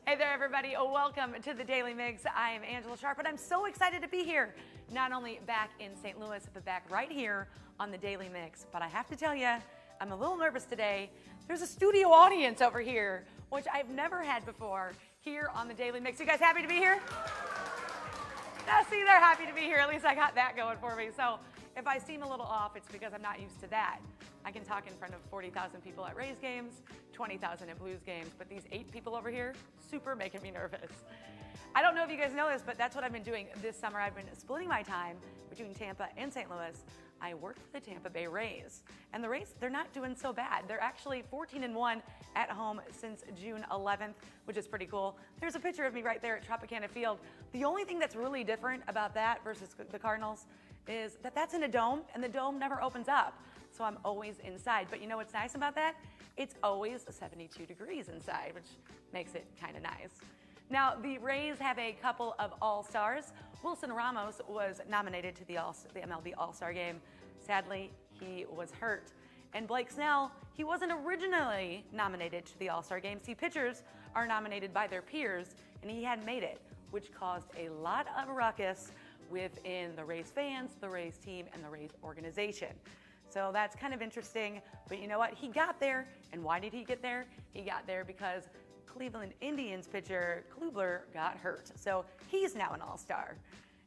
Hey there, everybody. Welcome to the Daily Mix. I am Angella Sharpe, and I'm so excited to be here. Not only back in St. Louis, but back right here on the Daily Mix. But I have to tell you, I'm a little nervous today. There's a studio audience over here, which I've never had before here on the Daily Mix. You guys happy to be here? See, they're happy to be here. At least I got that going for me. So if I seem a little off, it's because I'm not used to that. I can talk in front of 40,000 people at Rays games, 20,000 at Blues games, but these 8 people over here, super making me nervous. I don't know if you guys know this, but that's what I've been doing this summer. I've been splitting my time between Tampa and St. Louis. I work for the Tampa Bay Rays, and the Rays, they're not doing so bad. They're actually 14-1 at home since June 11th, which is pretty cool. There's a picture of me right there at Tropicana Field. The only thing that's really different about that versus the Cardinals is that that's in a dome, and the dome never opens up. So I'm always inside. But you know what's nice about that? It's always 72 degrees inside, which makes it kind of nice. Now, the Rays have a couple of All-Stars. Wilson Ramos was nominated to the MLB All-Star game. Sadly, he was hurt. And Blake Snell, he wasn't originally nominated to the All-Star game. See, pitchers are nominated by their peers, and he hadn't made it, which caused a lot of ruckus within the Rays fans, the Rays team, and the Rays organization. So that's kind of interesting, but you know what? He got there, and why did he get there? He got there because Cleveland Indians pitcher Klubler got hurt. So he's now an All-Star.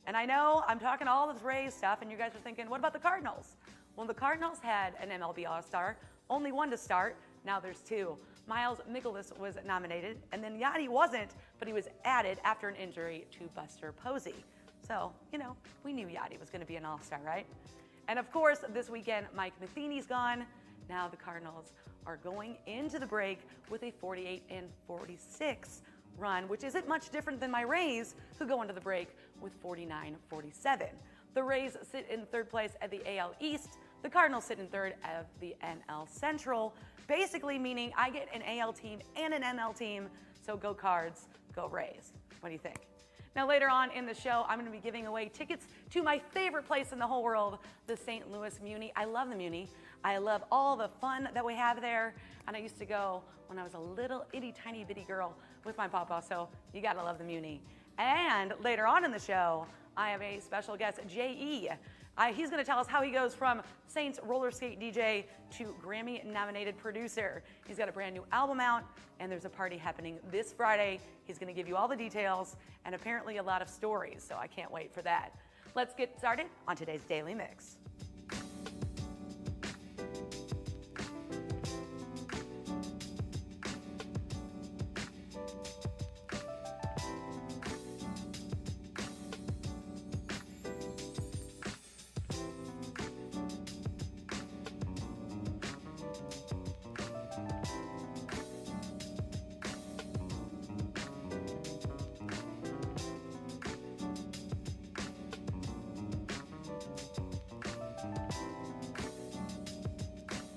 And I know I'm talking all this Rays stuff, and you guys are thinking, what about the Cardinals? Well, the Cardinals had an MLB All-Star, only one to start. Now there's 2. Miles Mikolas was nominated, and then Yachty wasn't, but he was added after an injury to Buster Posey. So, you know, we knew Yachty was going to be an All-Star, right? And of course, this weekend, Mike Matheny's gone. Now the Cardinals are going into the break with a 48-46 run, which isn't much different than my Rays, who go into the break with 49-47. The Rays sit in third place at the AL East. The Cardinals sit in third of the NL Central, basically meaning I get an AL team and an NL team, so go Cards, go Rays. What do you think? Now, later on in the show, I'm going to be giving away tickets to my favorite place in the whole world, the St. Louis Muni. I love the Muni. I love all the fun that we have there. And I used to go when I was a little itty tiny bitty girl with my papa, so you got to love the Muni. And later on in the show, I have a special guest, J.E. He's going to tell us how he goes from Saints roller skate DJ to Grammy-nominated producer. He's got a brand new album out, and there's a party happening this Friday. He's going to give you all the details and apparently a lot of stories, so I can't wait for that. Let's get started on today's Daily Mix.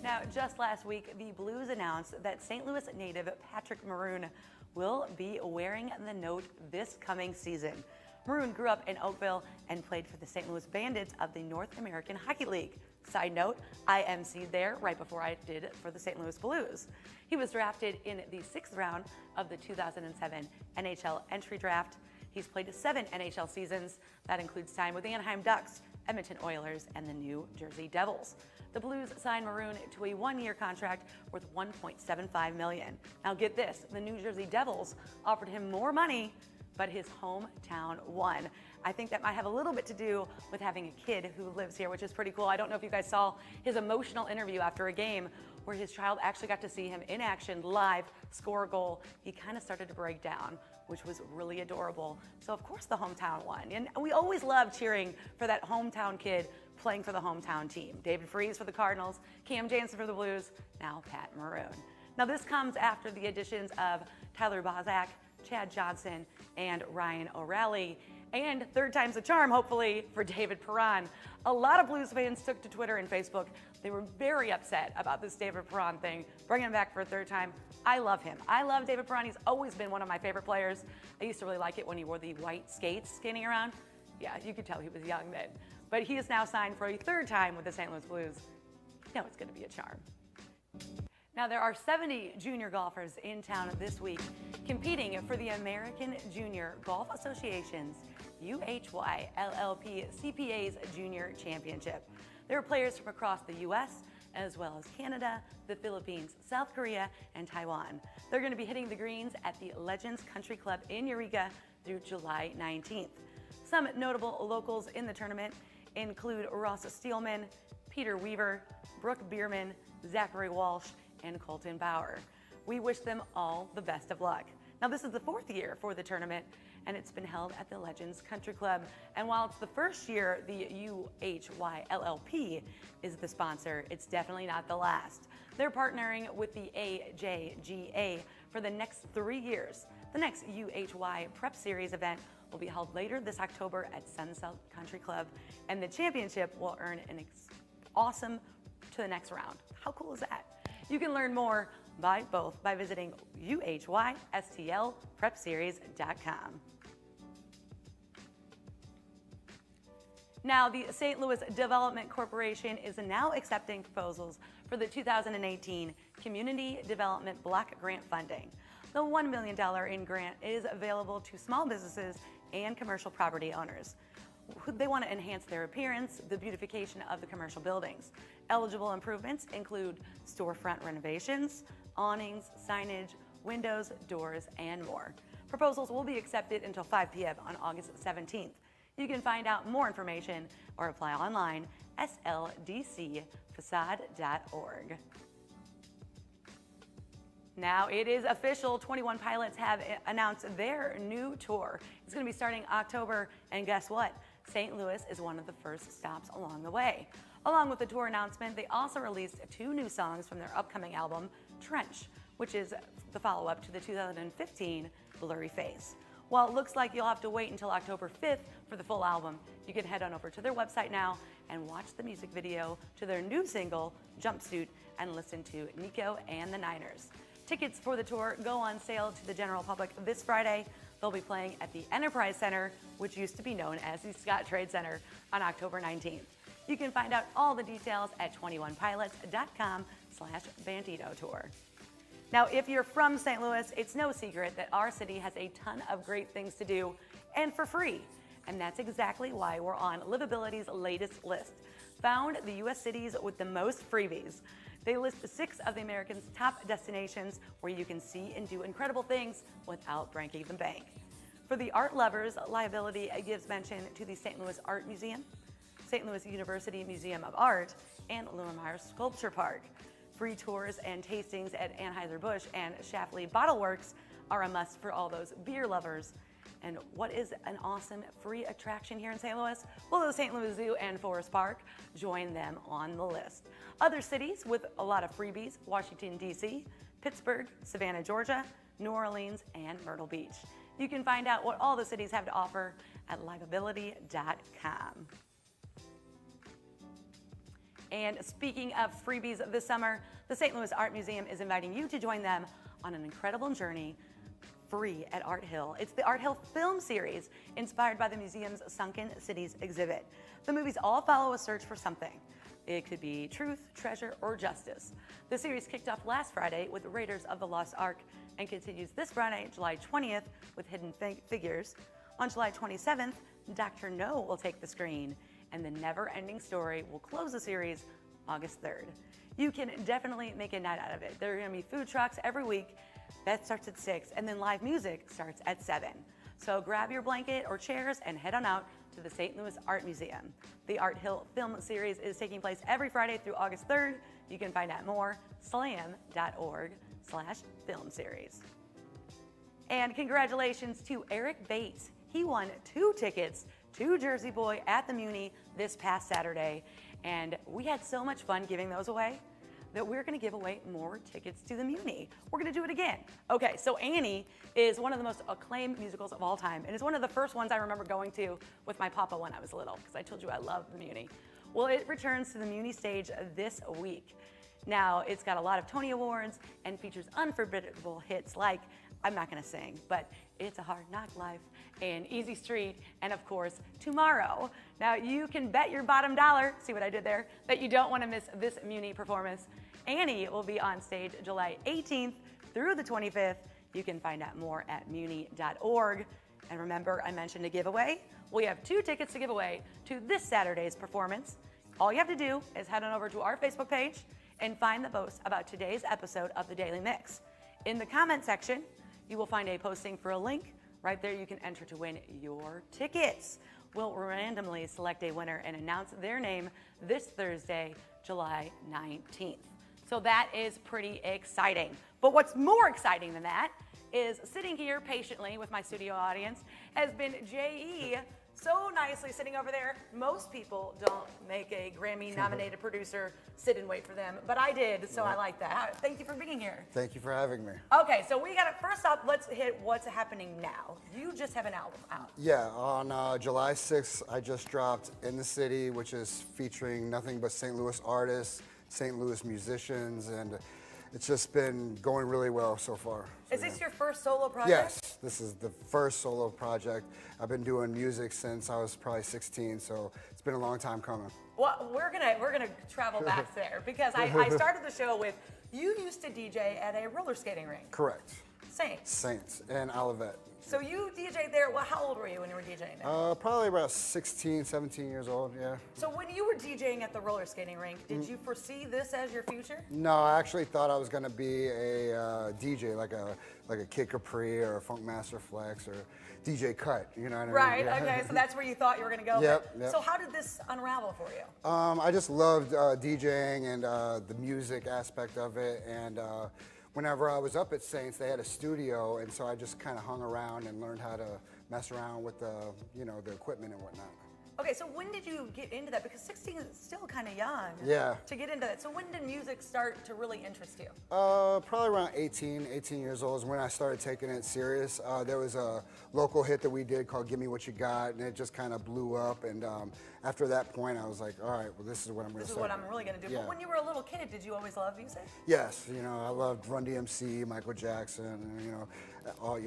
Now, just last week, the Blues announced that St. Louis native Patrick Maroon will be wearing the note this coming season. Maroon grew up in Oakville and played for the St. Louis Bandits of the North American Hockey League. Side note, I emceed there right before I did for the St. Louis Blues. He was drafted in the 6th round of the 2007 NHL entry draft. He's played 7 NHL seasons. That includes time with the Anaheim Ducks, Edmonton Oilers, and the New Jersey Devils. The Blues signed Maroon to a 1-year contract worth $1.75 million. Now get this, the New Jersey Devils offered him more money, but his hometown won. I think that might have a little bit to do with having a kid who lives here, which is pretty cool. I don't know if you guys saw his emotional interview after a game where his child actually got to see him in action, live, score a goal. He kind of started to break down, which was really adorable. So of course the hometown won. And we always love cheering for that hometown kid playing for the hometown team. David Freese for the Cardinals, Cam Jansen for the Blues, now Pat Maroon. Now this comes after the additions of Tyler Bozak, Chad Johnson, and Ryan O'Reilly. And third time's a charm, hopefully, for David Perron. A lot of Blues fans took to Twitter and Facebook. They were very upset about this David Perron thing, bringing him back for a third time. I love him. I love David Perron. He's always been one of my favorite players. I used to really like it when he wore the white skates skating around. Yeah, you could tell he was young then. But he is now signed for a third time with the St. Louis Blues. You know it's going to be a charm. Now, there are 70 junior golfers in town this week, competing for the American Junior Golf Association's UHY LLP CPA's Junior Championship. There are players from across the U.S., as well as Canada, the Philippines, South Korea, and Taiwan. They're going to be hitting the greens at the Legends Country Club in Eureka through July 19th. Some notable locals in the tournament include Ross Steelman, Peter Weaver, Brooke Bierman, Zachary Walsh, and Colton Bauer. We wish them all the best of luck. Now, this is the fourth year for the tournament, and it's been held at the Legends Country Club. And while it's the first year the UHY LLP is the sponsor, it's definitely not the last. They're partnering with the AJGA for the next 3 years. The next UHY Prep Series event will be held later this October at Sunset Country Club, and the championship will earn an awesome to the next round. How cool is that? You can learn more by visiting uhySTLPrepSeries.com. Now, the St. Louis Development Corporation is now accepting proposals for the 2018 Community Development Block Grant funding. The $1 million in grant is available to small businesses and commercial property owners. They want to enhance their appearance, the beautification of the commercial buildings. Eligible improvements include storefront renovations, awnings, signage, windows, doors, and more. Proposals will be accepted until 5 p.m. on August 17th. You can find out more information or apply online sldcfacade.org. Now it is official, 21 Pilots have announced their new tour. It's going to be starting October, and guess what? St. Louis is one of the first stops along the way. Along with the tour announcement, they also released 2 new songs from their upcoming album, Trench, which is the follow-up to the 2015 Blurry Face. While it looks like you'll have to wait until October 5th for the full album, you can head on over to their website now and watch the music video to their new single, Jumpsuit, and listen to Nico and the Niners. Tickets for the tour go on sale to the general public this Friday. They'll be playing at the Enterprise Center, which used to be known as the Scott Trade Center, on October 19th. You can find out all the details at 21pilots.com/Bandito Tour. Now, if you're from St. Louis, it's no secret that our city has a ton of great things to do, and for free. And that's exactly why we're on Livability's latest list. Found the U.S. cities with the most freebies. They list 6 of the Americans' top destinations where you can see and do incredible things without breaking the bank. For the art lovers, Livability gives mention to the St. Louis Art Museum, St. Louis University Museum of Art, and Lurmeyer Sculpture Park. Free tours and tastings at Anheuser-Busch and Schlafly Bottle Works are a must for all those beer lovers. And what is an awesome free attraction here in St. Louis? Well, the St. Louis Zoo and Forest Park join them on the list. Other cities with a lot of freebies: Washington, D.C., Pittsburgh, Savannah, Georgia, New Orleans, and Myrtle Beach. You can find out what all the cities have to offer at livability.com. And speaking of freebies this summer, the St. Louis Art Museum is inviting you to join them on an incredible journey free at Art Hill. It's the Art Hill film series inspired by the museum's Sunken Cities exhibit. The movies all follow a search for something. It could be truth, treasure, or justice. The series kicked off last Friday with Raiders of the Lost Ark and continues this Friday, July 20th, with Hidden Figures. On July 27th, Dr. No will take the screen, and The Never-Ending Story will close the series August 3rd. You can definitely make a night out of it. There are going to be food trucks every week. That starts at 6, and then live music starts at 7. So grab your blanket or chairs and head on out to the St. Louis Art Museum. The Art Hill film series is taking place every Friday through August 3rd. You can find out more, slam.org/film series. And congratulations to Eric Bates. He won 2 tickets to Jersey Boy at the Muni this past Saturday, and we had so much fun giving those away that we're going to give away more tickets to the Muni. We're going to do it again. Okay, so Annie is one of the most acclaimed musicals of all time, and it's one of the first ones I remember going to with my papa when I was little, because I told you I love the Muni. Well, it returns to the Muni stage this week. Now, it's got a lot of Tony Awards and features unforgettable hits like, I'm not going to sing, but It's a Hard Knock Life and Easy Street, and of course, Tomorrow. Now, you can bet your bottom dollar, see what I did there, that you don't want to miss this Muni performance. Annie will be on stage July 18th through the 25th. You can find out more at muni.org. And remember, I mentioned a giveaway. We have 2 tickets to give away to this Saturday's performance. All you have to do is head on over to our Facebook page and find the post about today's episode of the Daily Mix. In the comment section, you will find a posting for a link. Right there, you can enter to win your tickets. We'll randomly select a winner and announce their name this Thursday, July 19th. So that is pretty exciting. But what's more exciting than that is sitting here patiently with my studio audience has been J.E., so nicely sitting over there. Most people don't make a Grammy-nominated producer sit and wait for them, but I did, so I like that. Thank you for being here. Thank you for having me. Okay, so we got to, first up, let's hit what's happening now. You just have an album out. Yeah, on July 6th, I just dropped In the City, which is featuring nothing but St. Louis artists, St. Louis musicians, and it's just been going really well so far. Is this your first solo project? Yes, this is the first solo project. I've been doing music since I was probably 16, so it's been a long time coming. Well, we're gonna travel back there because I started the show with, you used to DJ at a roller skating rink. Correct. Saints. Saints and Olivet. So you DJ'd there. Well, how old were you when you were DJing there? Probably about 16, 17 years old, yeah. So when you were DJing at the roller skating rink, did you foresee this as your future? No, I actually thought I was going to be a DJ, like a Kid Capri or a Funkmaster Flex or DJ Cut, you know what I mean? Right, Yeah. okay, so that's where you thought you were going to go. Yep. So how did this unravel for you? I just loved DJing and the music aspect of it, and whenever I was up at Saints, they had a studio, and so I just kind of hung around and learned how to mess around with the equipment and whatnot. Okay, so when did you get into that? Because 16 is still kind of young. Yeah. To get into that. So when did music start to really interest you? Probably around 18 years old is when I started taking it serious. There was a local hit that we did called Give Me What You Got, and it just kind of blew up. And after that point, I was like, all right, well, this is what I'm going to start. This is what I'm really going to do. Yeah. But when you were a little kid, did you always love music? Yes. I loved Run DMC, Michael Jackson, and, all,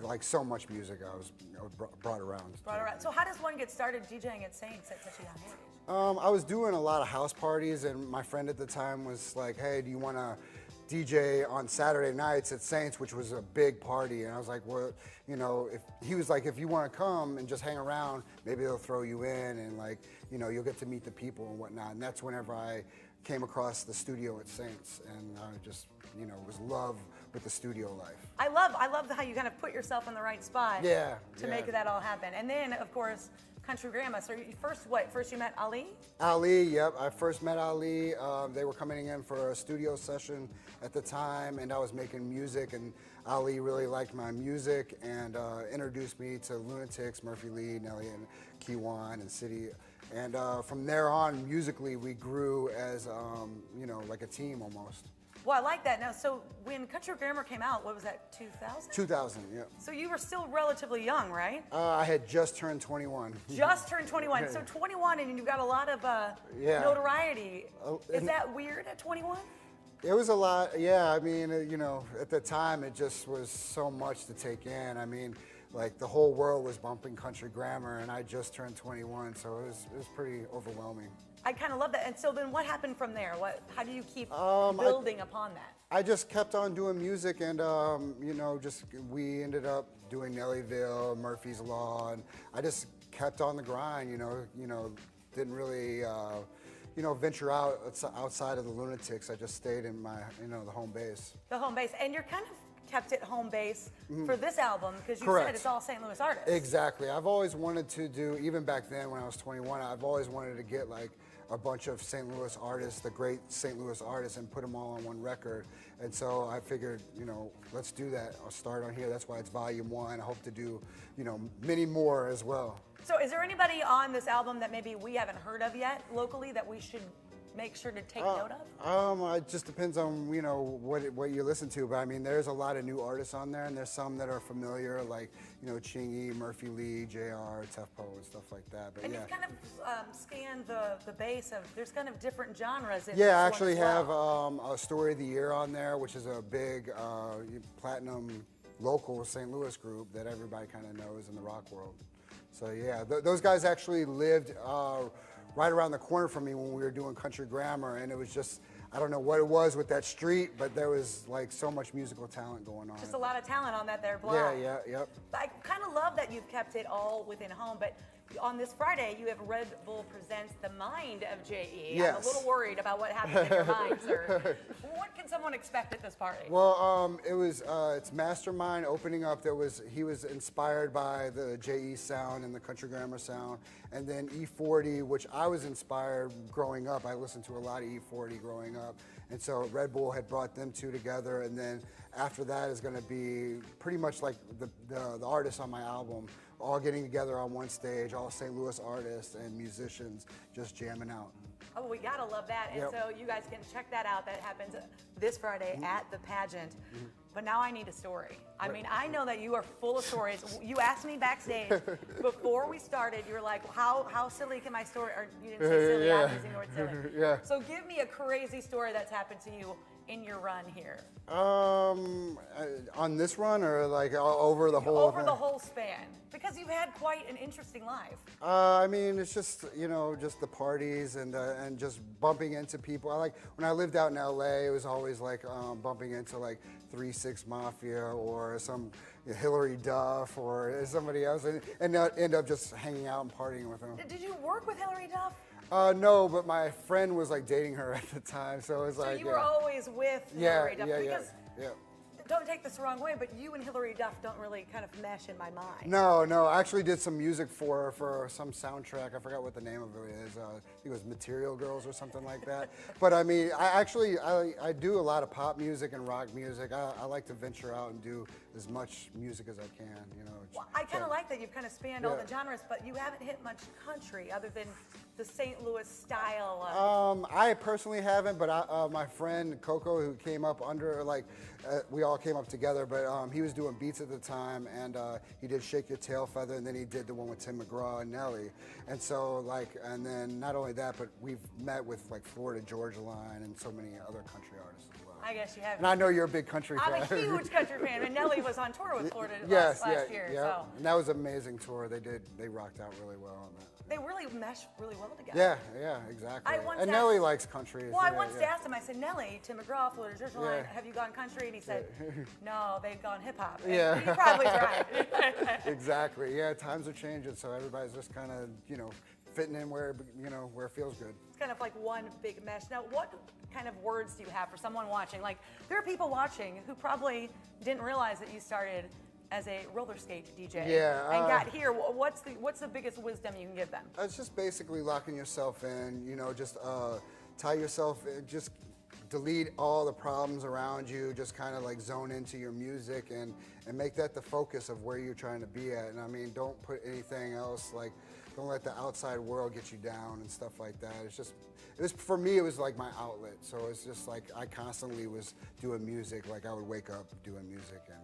like so much music I was brought around. So how does one get started DJing at Saints at such a young age? I was doing a lot of house parties, and my friend at the time was like, hey, do you want to DJ on Saturday nights at Saints, which was a big party? And I was like, well, if you want to come and just hang around, maybe they'll throw you in, and you'll get to meet the people and whatnot. And that's whenever I came across the studio at Saints, and I just, was love with the studio life. I love how you kind of put yourself in the right spot to make that all happen. And then, of course, Country Grandma. So first you met Ali? Ali, yep. I first met Ali. They were coming in for a studio session at the time, and I was making music, and Ali really liked my music and introduced me to Lunatics, Murphy Lee, Nelly, and Kiwan, and City. And from there on, musically, we grew as, like a team almost. Well, I like that. Now, so when Country Grammar came out, what was that, 2000? 2000, yeah. So you were still relatively young, right? I had just turned 21. Just turned 21. So 21, and you've got a lot of notoriety. Is that weird at 21? It was a lot, yeah. I mean, at the time, it just was so much to take in. I mean, like the whole world was bumping Country Grammar, and I just turned 21, so it was pretty overwhelming. I kind of love that. And so then what happened from there? How do you keep building upon that? I just kept on doing music, and we ended up doing Nellyville, Murphy's Law, and I just kept on the grind. Didn't really venture out outside of the Lunatics. I just stayed in my the home base. The home base, and you're kind of kept it home base for this album because you Correct. said it's all St. Louis artists. Exactly. I've always wanted to do, even back then when I was 21, I've always wanted to get like a bunch of St. Louis artists, the great St. Louis artists, and put them all on one record. And so I figured, let's do that. I'll start on here. That's why it's Volume 1. I hope to do, many more as well. So is there anybody on this album that maybe we haven't heard of yet locally that we should make sure to take note of? It just depends on what you listen to, but I mean there's a lot of new artists on there, and there's some that are familiar, like Chingy, Murphy Lee, JR, Tefpo, and stuff like that. But and you've kind of scanned the base of there's kind of different genres. In yeah, this I one actually as well. have a Story of the Year on there, which is a big platinum local St. Louis group that everybody kind of knows in the rock world. So yeah, those guys actually lived right around the corner from me when we were doing Country Grammar, and it was just, I don't know what it was with that street, but there was like so much musical talent going on. Just a lot of talent on that there block. Yeah, yep. I kind of love that you've kept it all within home, but on this Friday, you have Red Bull Presents The Mind of J.E. Yes. I'm a little worried about what happens in your mind, sir. What can someone expect at this party? Well, it's Mastermind opening up. He was inspired by the J.E. sound and the country grammar sound, and then E40, which I was inspired growing up. I listened to a lot of E40 growing up, and so Red Bull had brought them two together, and then after that is going to be pretty much like the artists on my album all getting together on one stage, all St. Louis artists and musicians just jamming out. Oh, we gotta love that. And Yep. so you guys can check that out. That happens this Friday at the Pageant. But now I need a story. I mean, I know that you are full of stories. You asked me backstage before we started, you were like, how silly can my story, or you didn't say silly, Yeah. I'm using the word silly. Yeah. So give me a crazy story that's happened to you in your run here. On this run or like over the whole Over thing? the whole span. Because you've had quite an interesting life. I mean, it's just, just the parties and just bumping into people. When I lived out in LA, it was always like bumping into like 3-6 Mafia or some Hillary Duff or somebody else and end up just hanging out and partying with them. Did you work with Hillary Duff? No, but my friend was like dating her at the time, so it was So like, you were always with Hillary Duff. Because yeah. don't take this the wrong way, but you and Hillary Duff don't really kind of mesh in my mind. No, I actually did some music for some soundtrack. I forgot what the name of it is. I think it was Material Girls or something like that. But I mean, I do a lot of pop music and rock music. I like to venture out and do as much music as I can, Well, I kind of like that you've kind of spanned all the genres, but you haven't hit much country other than the St. Louis style. I personally haven't, but my friend Coco, who came up we all came up together, but he was doing beats at the time, and he did Shake Your Tail Feather, and then he did the one with Tim McGraw and Nelly. And so, and then not only that, but we've met with like Florida Georgia Line and so many other country artists as well. I guess you have. And I know you're a big country fan. I'm a huge country fan, and Nelly was on tour with Florida Yes, last year. yeah. So And that was an amazing tour. They rocked out really well on that. they really mesh really well together. Yeah, exactly. I once And asked- Nelly likes country. Well, I once asked him, I said, Nelly, Tim McGraw, Florida Georgia Line, Yeah. have you gone country? And he said, no, they've gone hip hop. Yeah. He's probably right. Exactly. Yeah, times are changing, so everybody's just kind of, fitting in where it feels good. It's kind of like one big mesh. Now, what kind of words do you have for someone watching? Like, there are people watching who probably didn't realize that you started as a roller skate DJ and got here. What's the biggest wisdom you can give them? It's just basically locking yourself in, just tie yourself in, just delete all the problems around you, just kind of like zone into your music and make that the focus of where you're trying to be at. And I mean, don't put anything else, like, don't let the outside world get you down and stuff like that. For me, it was like my outlet. So it's just like I constantly was doing music. Like I would wake up doing music and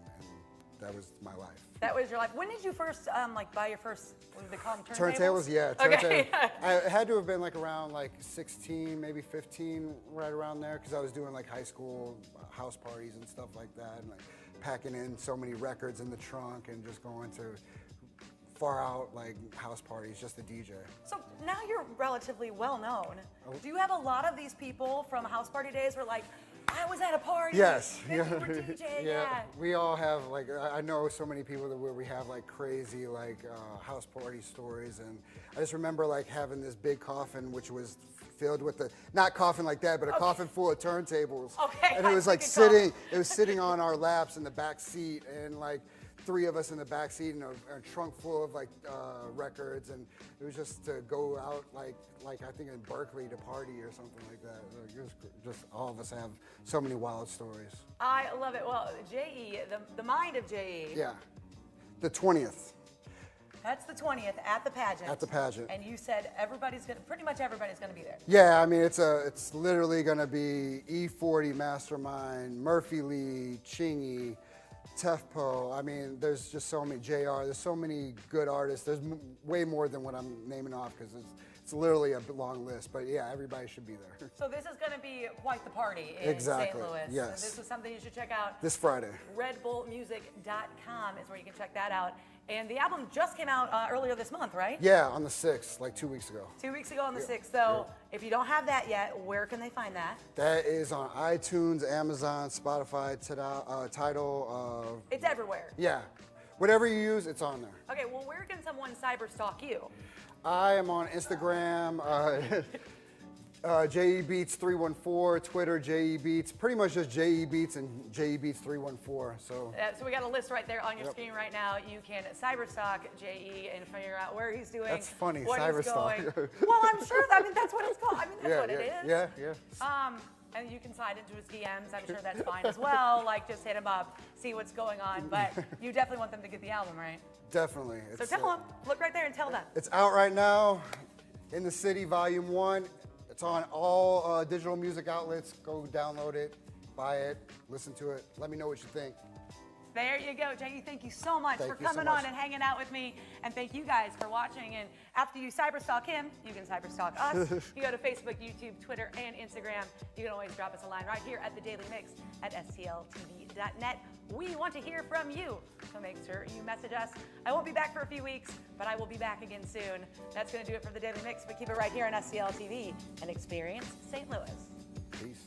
that was my life. That was your life. When did you first buy your first, what do they call them, Turntables, yeah. Okay. I had to have been like around like 16, maybe 15, right around there, because I was doing like high school house parties and stuff like that, and like packing in so many records in the trunk and just going to far out like house parties just to DJ. So now you're relatively well known. Do you have a lot of these people from house party days where like, I was at a party. Yes. And you were DJing. Yeah. We all have like, I know so many people where we have like crazy like house party stories, and I just remember like having this big coffin which was filled with not coffin like that, but a coffin full of turntables. Okay. And it was like sitting on our laps in the back seat, and like 3 of us in the back seat and a trunk full of like records, and it was just to go out like I think in Berkeley to party or something like that. It was just all of us have so many wild stories. I love it. Well, J.E., the mind of J.E. Yeah, the 20th. That's the 20th at the Pageant. At the Pageant. And you said pretty much everybody's gonna be there. Yeah, I mean it's literally gonna be E40, Mastermind, Murphy Lee, Chingy, Tefpo. I mean, there's just so many, JR, there's so many good artists. There's way more than what I'm naming off because it's it's literally a long list, but yeah, everybody should be there. So this is going to be quite the party in Exactly, St. Louis. yes. So this is something you should check out. This Friday. RedBullMusic.com is where you can check that out. And the album just came out earlier this month, right? Yeah, on the 6th, like 2 weeks ago. 2 weeks ago on the 6th. So if you don't have that yet, where can they find that? That is on iTunes, Amazon, Spotify, Tidal. It's everywhere. Yeah, whatever you use, it's on there. Okay, well, where can someone cyberstalk you? I am on Instagram, JEBeats314, Twitter, JEBeats, pretty much just JEBeats and JEBeats314. So So we got a list right there on your screen right now. You can cyberstalk JE and figure out where he's doing. That's funny, what he's cyberstalk. going. Well, I'm sure. I mean, that's what it's called. I mean, that's what it is. Yeah. And you can slide into his DMs. I'm sure that's fine as well. Like, just hit him up, see what's going on. But you definitely want them to get the album, right? Definitely. So tell them. Look right there and tell them. It's out right now, In the City, Volume 1. It's on all digital music outlets. Go download it, buy it, listen to it. Let me know what you think. There you go, JE. Thank you so much for Thank you so coming much. on and hanging out with me. And thank you guys for watching. And after you cyberstalk him, you can cyberstalk us. You go to Facebook, YouTube, Twitter, and Instagram. You can always drop us a line right here at the Daily Mix at stltv.net. We want to hear from you, so make sure you message us. I won't be back for a few weeks, but I will be back again soon. That's going to do it for the Daily Mix, but keep it right here on STL TV and experience St. Louis. Peace.